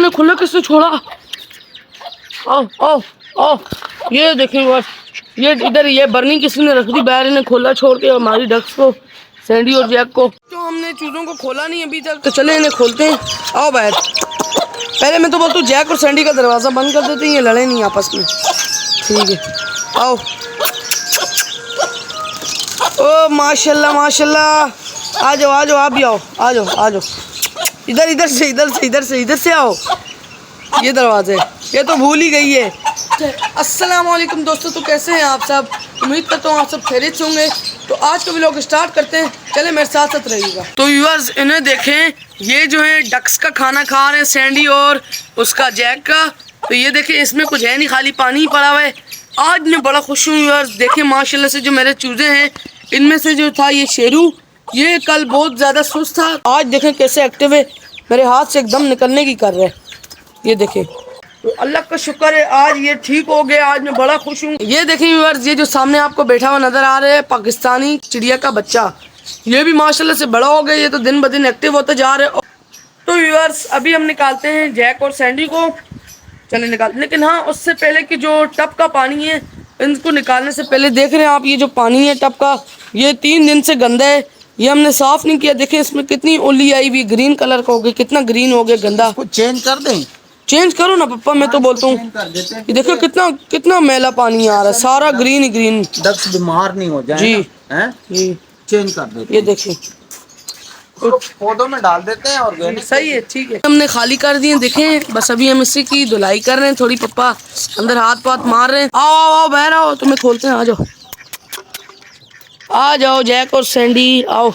इन्हें खुला किसने छोड़ा? आओ आओ आओ, ये देखिए बस, ये इधर ये बर्नी किसी ने रख दी बाहर, इन्हें खोला छोड़ के हमारी डक्स को, सैंडी और जैक को। तो हमने चूजों को खोला नहीं अभी तक, तो चले इन्हें खोलते हैं। आओ बाहर। पहले मैं तो बोलता हूँ जैक और सैंडी का दरवाज़ा बंद कर देते हैं, ये लड़े नहीं आपस में। ठीक है, आओ। ओ माशाल्लाह माशाल्लाह, आ जाओ आ जाओ, आप भी आओ, आ जाओ आ जाओ। इधर इधर से इधर से इधर से इधर से आओ, ये दरवाजे, ये तो भूल ही गई है। अस्सलाम वालेकुम दोस्तों, तो कैसे हैं आप सब? उम्मीद करता हूँ आप सब खैरियत से होंगे। तो आज का व्लॉग स्टार्ट करते हैं, चले मेरे साथ साथ रहिएगा। तो व्यूअर्स, इन्हें देखें, ये जो है डक्स का खाना खा रहे हैं, सैंडी और उसका जैक का। तो ये देखें, इसमें कुछ है नहीं, खाली पानी ही पड़ा हुआ है। आज मैं बड़ा खुश हूँ व्यूअर्स, देखें माशाल्लाह से जो मेरे चूजे हैं, इनमें से जो था ये शेरू, ये कल बहुत ज़्यादा सुस्त था, आज देखें कैसे एक्टिव है, मेरे हाथ से एकदम निकलने की कर रहे हैं। ये देखें, तो अल्लाह का शुक्र है आज ये ठीक हो गया, आज मैं बड़ा खुश हूँ। ये देखें व्यूअर्स, ये जो सामने आपको बैठा हुआ नजर आ रहा है, पाकिस्तानी चिड़िया का बच्चा, ये भी माशाल्लाह से बड़ा हो गया, ये तो दिन ब दिन एक्टिव होते जा रहे हैं। तो व्यूअर्स, अभी हम निकालते हैं जैक और सैंडी को, चले निकालते। लेकिन हाँ, उससे पहले कि जो टब का पानी है, इनको निकालने से पहले देख रहे हैं आप, ये जो पानी है टब का, ये 3 दिन से गंदा है, ये हमने साफ नहीं किया। देखें इसमें कितनी ओली आई हुई, ग्रीन कलर का हो गया, कितना ग्रीन हो गया, गंदा। इसको चेंज कर दें? चेंज करो ना पप्पा, मैं तो बोलता हूँ। ये देखो कितना कितना मैला पानी आ रहा है, सारा ग्रीन ही ग्रीन। डक्स बीमार नहीं हो जाए जी हैं? जी, चेंज कर देते। ये देखिए, पौधों में डाल देते हैं ऑर्गेनिक। सही है, ठीक है। हमने खाली कर दिए, देखें बस अभी हम इसी की धुलाई कर रहे हैं थोड़ी। पप्पा अंदर हाथ पाथ मार रहे हैं। आओ आओ आओ, बाहर आओ, तुम्हें खोलते हैं, आ जाओ आ जाओ। जैक और सैंडी आओ,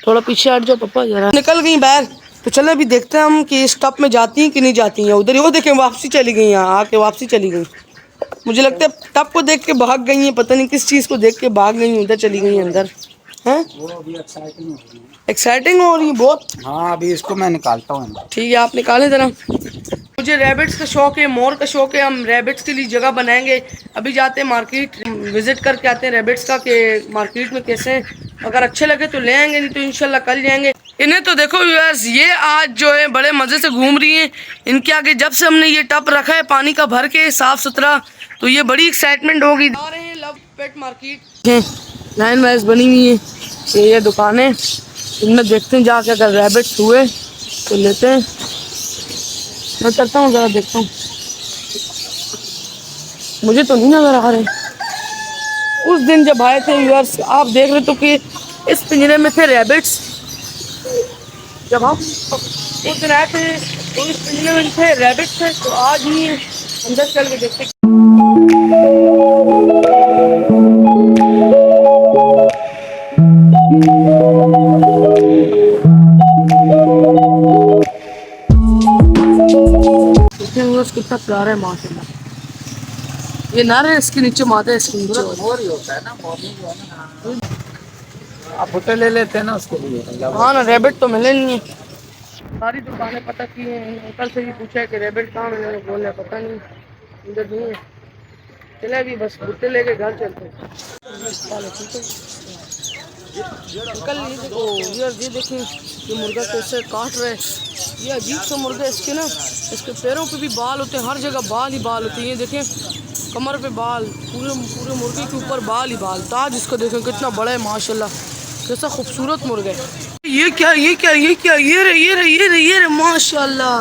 थोड़ा पीछे हट जाओ पप्पा, जरा निकल गई बाहर। तो चलो अभी देखते हैं हम कि इस टब में जाती हैं कि नहीं जाती हैं। उधर वो देखें, वापसी चली गई, यहाँ आके वापसी चली गई। मुझे लगता है टब को देख के भाग गई हैं, पता नहीं किस चीज़ को देख के भाग गई, उधर चली गई अंदर। हैं, एक्साइटिंग हो रही है बहुत। हाँ, अभी इसको मैं निकालता हूँ। ठीक है, आप निकालें जरा। मुझे रैबिट्स का शौक है, मोर का शौक है, हम रैबिट्स के लिए जगह बनाएंगे। अभी जाते हैं मार्केट, विजिट करके आते हैं रैबिट्स का कि मार्केट में कैसे हैं। अगर अच्छे लगे तो ले आएंगे, नहीं तो इंशाल्लाह कल जाएंगे। इन्हें तो देखो व्यूअर्स, ये आज जो है बड़े मज़े से घूम रही हैं। इनके आगे जब से हमने ये टब रखा है पानी का भर के साफ़ सुथरा, तो ये बड़ी एक्साइटमेंट होगी। आ रहे हैं लव पेट मार्केट, लाइन वाइज बनी हुई है ये दुकानें, इनमें देखते हैं जाके, अगर रैबिट्स हुए तो लेते हैं। मैं करता हूँ, ज़रा देखता हूँ, मुझे तो नहीं नज़र आ रहे। उस दिन जब आए थे व्यूअर्स, आप देख रहे तो कि इस पिंजरे में थे रैबिट्स। जब हम उस दिन आए थे तो इस पिंजरे में थे रैबिट्स थे, तो आज ही अंदर चल के देखते। कितना प्यारा है माशाल्लाह। ये नर है, इसके नीचे मादा है, इसके नीचे मोर ही होता है ना, मोर। आप भुट्टे ले लेते हैं ना उसके लिए। हाँ ना, रैबिट तो मिले नहीं है। सारी दुकानें पता की हैं, अंकल से ही पूछा है कि रैबिट कहाँ मिले, बोले पता नहीं, इधर नहीं है। चले अभी बस भुट्टे लेके घर चलते हैं। अंकल ये देखो यार, ये देखें ये मुर्गा कैसे काट रहे हैं। ये अजीब सा मुर्गा, इसके ना, इसके पैरों पे भी बाल होते हैं, हर जगह बाल ही बाल होते हैं। ये देखें कमर पे बाल, पूरे पूरे मुर्गे के ऊपर बाल ही बाल। ताज इसको देखें कितना बड़ा है माशाल्लाह, कैसा खूबसूरत मुर्गा है। ये क्या ये क्या ये क्या, ये रे ये रे ये रे ये रे, माशाल्लाह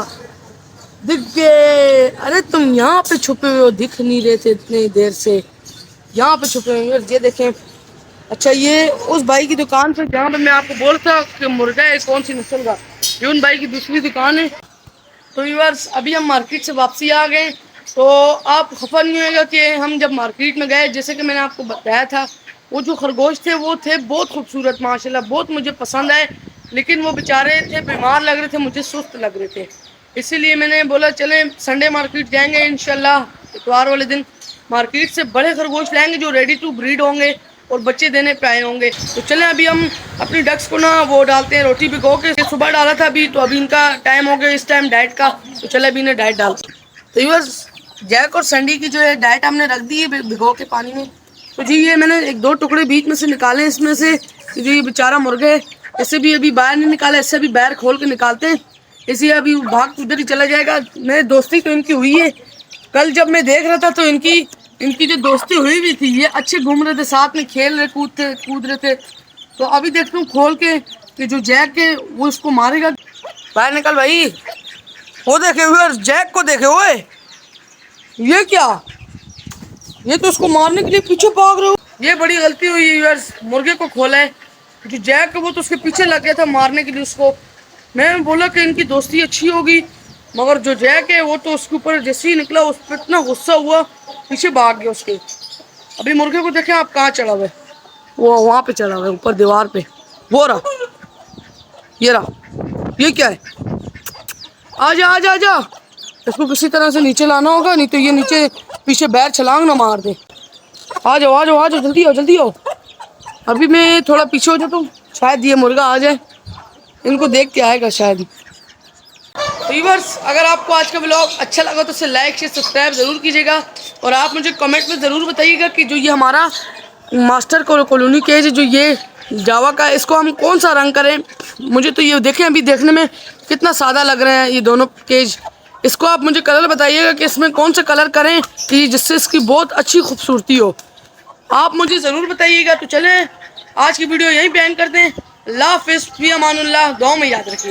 दिख गए। अरे तुम यहाँ पे छुपे हुए हो, दिख नहीं रहे थे इतनी देर से, यहाँ पे छुपे हुए। ये देखें, अच्छा ये उस भाई की दुकान से जहाँ पे मैं आपको बोलता कि मुर्गा है कौन सी नस्ल का, ये उन भाई की दूसरी दुकान है। तो व्यूअर्स, अभी हम मार्केट से वापसी आ गए, तो आप खफा नहीं होएगा कि हम जब मार्केट में गए, जैसे कि मैंने आपको बताया था, वो जो खरगोश थे वो थे बहुत खूबसूरत माशाल्लाह, बहुत मुझे पसंद आए। लेकिन वो बेचारे थे, बीमार लग रहे थे, मुझे सुस्त लग रहे थे, इसीलिए मैंने बोला चलें संडे मार्केट जाएंगे इंशाल्लाह, इतवार वाले दिन मार्केट से बड़े खरगोश लाएंगे जो रेडी टू ब्रीड होंगे और बच्चे देने पे आए होंगे। तो चलें अभी हम अपनी डक्स को ना वो डालते हैं, रोटी भिगो के, सुबह डाला था अभी, तो अभी इनका टाइम हो गया इस टाइम डाइट का, तो चले अभी इन्हें डाइट डालते हैं। तो व्यूअर्स, जैक और सैंडी की जो है डाइट हमने रख दी है भिगो के पानी में। तो जी ये मैंने 1-2 टुकड़े बीच में से निकाले इसमें से, जो ये बेचारा मुर्गा है, इससे भी अभी बाहर नहीं निकाला, इससे भी बाहर खोल के निकालते हैं। इसलिए अभी भाग के उधर ही चला जाएगा। मेरी दोस्ती तो इनकी हुई है, कल जब मैं देख रहा था तो इनकी जो दोस्ती हुई भी थी, ये अच्छे घूम रहे थे, साथ में खेल रहे कूद रहे थे। तो अभी देखता हूँ खोल के कि जो जैक है वो उसको मारेगा। बाहर निकल भाई। वो देखे हुए जैक को देखे हुए, ये क्या, ये तो उसको मारने के लिए पीछे भाग रहे हो। ये बड़ी गलती हुई यार, मुर्गे को खोला है। जो जैक है वो तो उसके पीछे लग गया था मारने के लिए उसको। मैं बोला कि इनकी दोस्ती अच्छी होगी, मगर जो जैक है वो तो उसके ऊपर जैसे ही निकला उस पर इतना गुस्सा हुआ, पीछे भाग गया उसके। अभी मुर्गे को देखें आप कहाँ चढ़ा हुआ है, वो वहाँ पे चढ़ा हुआ है ऊपर दीवार पे। वो रहा, ये रहा। ये क्या है, आजा आजा आजा। इसको किसी तरह से नीचे लाना होगा, नहीं तो ये नीचे पीछे बैर छलांग ना मार दे। आ जाओ आ जाओ आ जाओ, जल्दी आओ जल्दी आओ। अभी मैं थोड़ा पीछे हो जाता हूँ, शायद ये मुर्गा आ जाए, इनको देख के आएगा शायद। व्यूअर्स, अगर आपको आज का ब्लॉग अच्छा लगा तो उसे लाइक शेयर सब्सक्राइब ज़रूर कीजिएगा। और आप मुझे कमेंट में ज़रूर बताइएगा कि जो ये हमारा मास्टर कॉलोनी केज है, जो ये जावा का, इसको हम कौन सा रंग करें। मुझे तो ये देखें अभी देखने में कितना सादा लग रहे हैं ये दोनों केज। इसको आप मुझे कलर बताइएगा कि इसमें कौन सा कलर करें कि जिससे इसकी बहुत अच्छी खूबसूरती हो। आप मुझे ज़रूर बताइएगा। तो चलें आज की वीडियो यहीं पे एंड करते हैं। अल्लाह हाफ़िज़, फ़ी अमानुल्लाह, दुआ में याद रखिए।